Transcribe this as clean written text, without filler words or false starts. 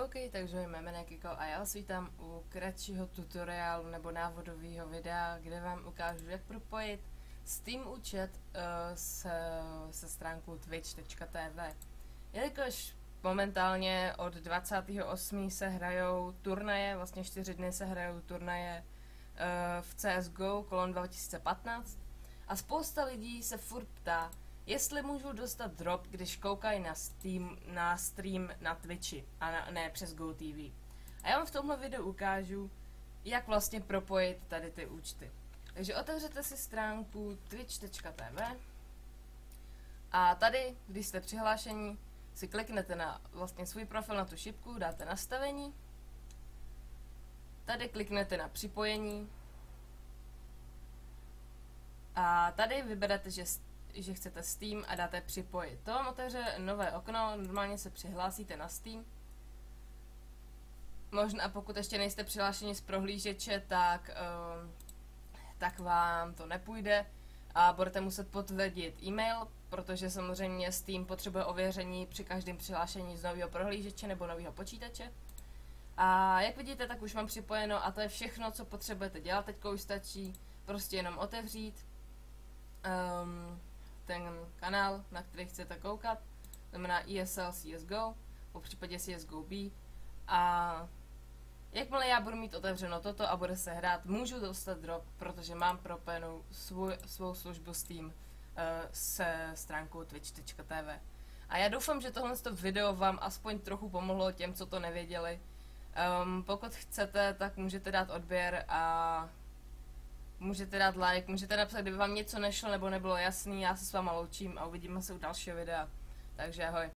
OK, takže jmenuji je Kiko a já vás vítám u kratšího tutoriálu nebo návodového videa, kde vám ukážu, jak propojit Steam účet se stránkou twitch.tv. Jelikož momentálně od 28. se hrajou turnaje, vlastně 4 dny se hrajou turnaje v CSGO kolem 2015 a spousta lidí se furt ptá, jestli můžu dostat drop, když koukají na stream na Twitchi a ne přes GoTV. A já vám v tomhle videu ukážu, jak vlastně propojit tady ty účty. Takže otevřete si stránku twitch.tv a tady, když jste přihlášení, si kliknete na vlastně svůj profil, na tu šipku, dáte nastavení, tady kliknete na připojení a tady vyberete, že chcete Steam a dáte připojit. To vám otevře nové okno, normálně se přihlásíte na Steam. Možná pokud ještě nejste přihlášeni z prohlížeče, tak vám to nepůjde a budete muset potvrdit e-mail, protože samozřejmě Steam potřebuje ověření při každém přihlášení z nového prohlížeče nebo nového počítače. A jak vidíte, tak už mám připojeno a to je všechno, co potřebujete dělat. Teďko už stačí prostě jenom otevřít ten kanál, na který chcete koukat, znamená ESL CSGO, po případě CSGO B, a jakmile já budu mít otevřeno toto a bude se hrát, můžu dostat drop, protože mám propojenou svou službu Steam se stránkou twitch.tv. A já doufám, že tohle video vám aspoň trochu pomohlo těm, co to nevěděli. Pokud chcete, tak můžete dát odběr a můžete dát like, můžete napsat, kdyby vám něco nešlo nebo nebylo jasný. Já se s váma loučím a uvidíme se u dalšího videa. Takže ahoj.